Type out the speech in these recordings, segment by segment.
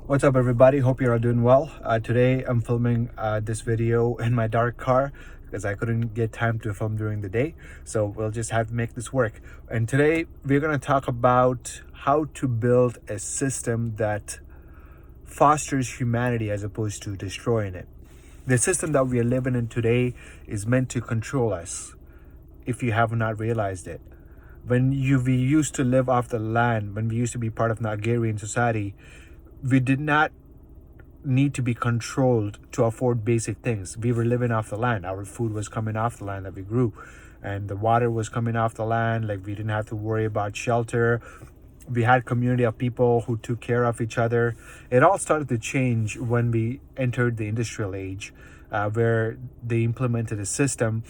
What's up, everybody? Hope you're all doing well. Today I'm filming this video in my dark car because I couldn't get time to film during the day, so we'll just have to make this work. And today we're going to talk about how to build a system that fosters humanity as opposed to destroying it. The system that we are living in today is meant to control us, if you have not realized it. We used to live off the land, when we used to be part of the agarian society, we did not need to be controlled to afford basic things. We were living off the land. Our food was coming off the land that we grew, and the water was coming off the land. Like, we didn't have to worry about shelter. We had community of people who took care of each other. It all started to change when we entered the industrial age, where they implemented a system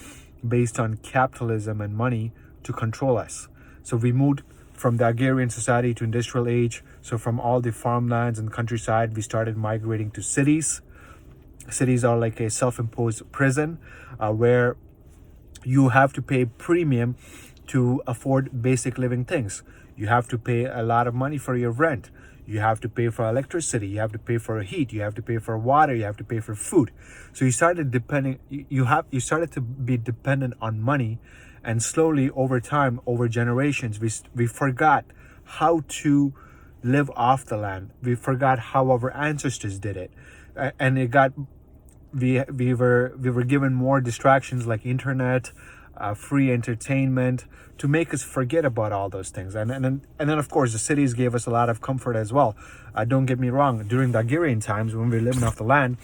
based on capitalism and money to control us. So we moved from the agrarian society to industrial age. So from all the farmlands and countryside, we started migrating to cities. Cities are like a self-imposed prison, where you have to pay premium to afford basic living things. You have to pay a lot of money for your rent. You have to pay for electricity. You have to pay for heat. You have to pay for water. You have to pay for food. So you started started to be dependent on money, and slowly over time, over generations, we forgot how to live off the land. We forgot how our ancestors did it, and we were given more distractions like internet, free entertainment, to make us forget about all those things. And then of course the cities gave us a lot of comfort as well. Don't get me wrong, during the agrarian times when we were living off the land,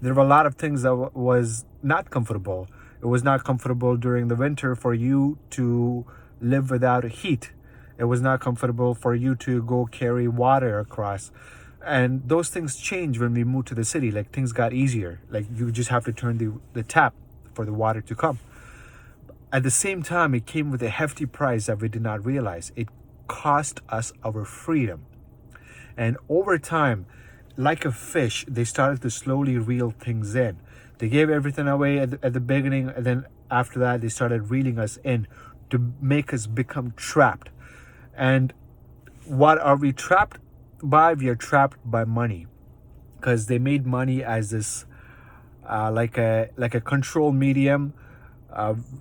there were a lot of things that was not comfortable. It was not comfortable during the winter for you to live without heat. It was not comfortable for you to go carry water across. And those things changed when we moved to the city. Like, things got easier. Like, you just have to turn the tap for the water to come. At the same time, it came with a hefty price that we did not realize. It cost us our freedom. And over time, like a fish, they started to slowly reel things in. They gave everything away at the beginning, and then after that, they started reeling us in to make us become trapped. And what are we trapped by? We are trapped by money, because they made money as this like a control medium,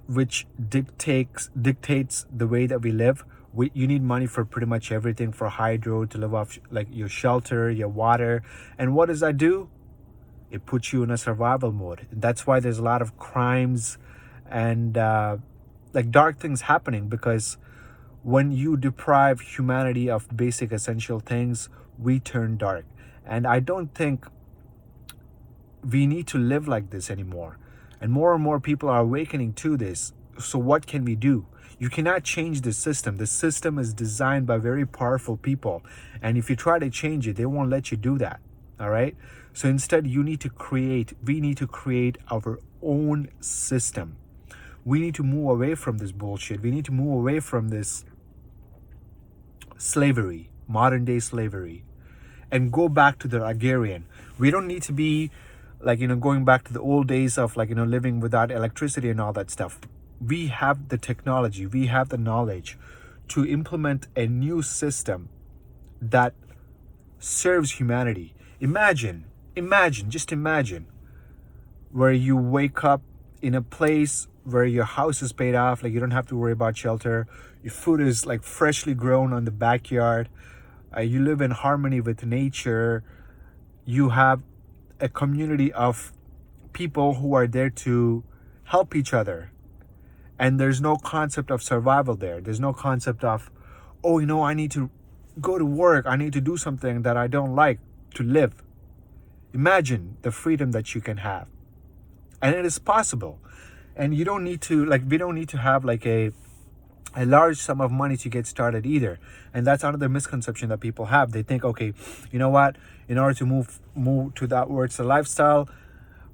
which dictates the way that we live. You need money for pretty much everything, for hydro, to live off, like your shelter, your water. And what does that do? It puts you in a survival mode. And that's why there's a lot of crimes and like dark things happening, because when you deprive humanity of basic essential things, we turn dark. And I don't think we need to live like this anymore. And more people are awakening to this. So what can we do? You cannot change the system. The system is designed by very powerful people. And if you try to change it, they won't let you do that. All right? So instead, we need to create our own system. We need to move away from this bullshit. We need to move away from this slavery, modern day slavery, and go back to the agrarian. We don't need to be like, going back to the old days of living without electricity and all that stuff. We have the technology, we have the knowledge to implement a new system that serves humanity. Imagine, where you wake up in a place where your house is paid off, like you don't have to worry about shelter. Your food is like freshly grown on the backyard. You live in harmony with nature. You have a community of people who are there to help each other. And there's no concept of survival there. There's no concept of, I need to go to work. I need to do something that I don't like to live. Imagine the freedom that you can have. And it is possible. And you don't need to, we don't need to have a large sum of money to get started either. And that's another misconception that people have. They think, okay, you know what? In order to move to that where it's a lifestyle,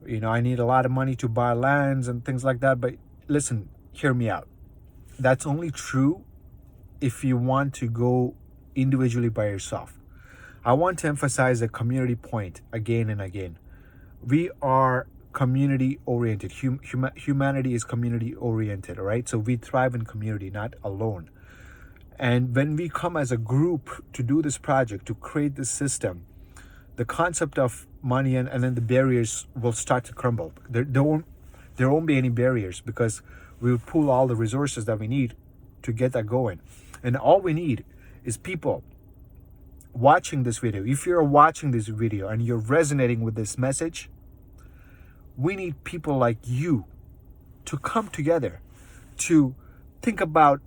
I need a lot of money to buy lands and things like that. But listen, hear me out. That's only true if you want to go individually by yourself. I want to emphasize a community point again and again. We are community oriented. Humanity is community oriented, all right? So we thrive in community, not alone. And when we come as a group to do this project, to create this system, the concept of money, and then the barriers will start to crumble. There won't be any barriers, because we will pool all the resources that we need to get that going. And all we need is people watching this video. If you're watching this video and you're resonating with this message, we need people like you to come together to think about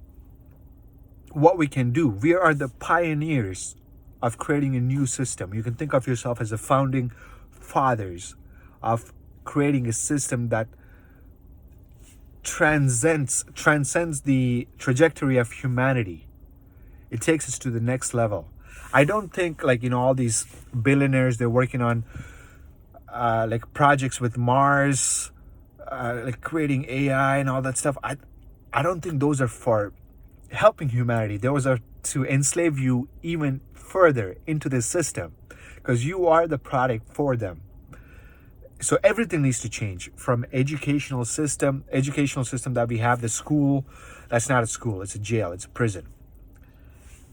what we can do. We are the pioneers of creating a new system. You can think of yourself as the founding fathers of creating a system that transcends the trajectory of humanity. It takes us to the next level. I don't think, like, all these billionaires, they're working on like projects with Mars, like creating AI and all that stuff. I don't think those are for helping humanity. Those are to enslave you even further into this system, because you are the product for them. So everything needs to change, from educational system that we have. The school, that's not a school, it's a jail, it's a prison.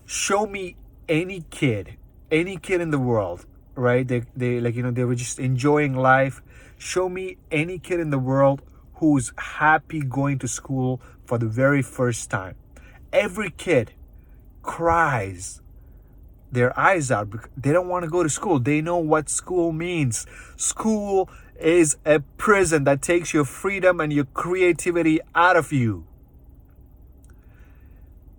Show me any kid in the world, right? They like, they were just enjoying life. Show me any kid in the world who's happy going to school for the very first time. Every kid cries their eyes out because they don't want to go to school. They know what school means. School is a prison that takes your freedom and your creativity out of you.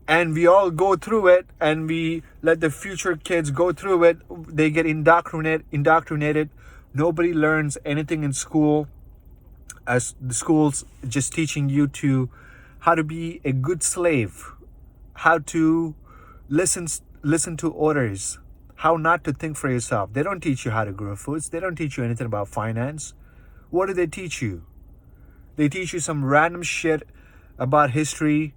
And we all go through it, and we let the future kids go through it. They get indoctrinated. Nobody learns anything in school, as the school's just teaching you how to be a good slave, how to listen to orders, how not to think for yourself. They don't teach you how to grow foods. They don't teach you anything about finance. What do they teach you? They teach you some random shit about history.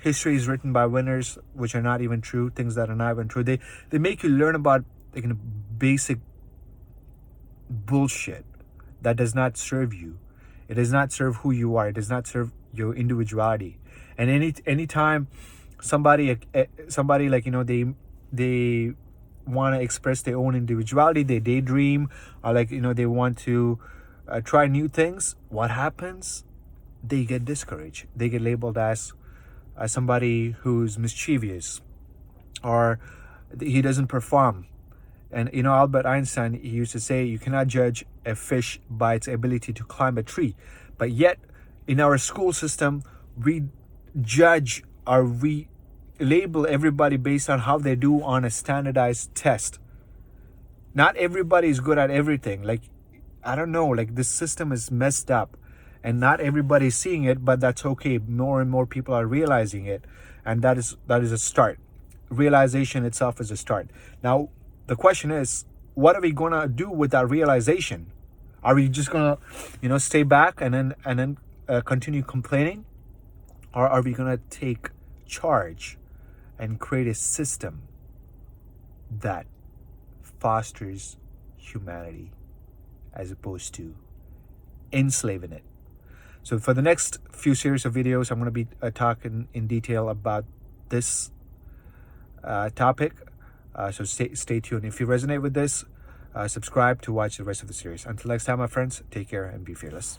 History is written by winners, which are not even true, things that are not even true. They make you learn about, like, basic bullshit that does not serve you. It does not serve who you are. It does not serve your individuality. And anytime somebody like, they want to express their own individuality, they daydream, or like, they want to try new things, what happens? They get discouraged. They get labeled as somebody who's mischievous, or he doesn't perform. And Albert Einstein, he used to say, you cannot judge a fish by its ability to climb a tree. But yet in our school system, we judge, or we label everybody based on how they do on a standardized test. Not everybody is good at everything. Like, I don't know, like, this system is messed up, and not everybody's seeing it, but that's okay. More and more people are realizing it, and that is a start. Realization itself is a start. Now the question is, what are we gonna do with that realization? Are we just gonna stay back and then continue complaining, or are we gonna take charge and create a system that fosters humanity as opposed to enslaving it? So for the next few series of videos, I'm going to be talking in detail about this topic. So stay tuned. If you resonate with this, subscribe to watch the rest of the series. Until next time, my friends, take care and be fearless.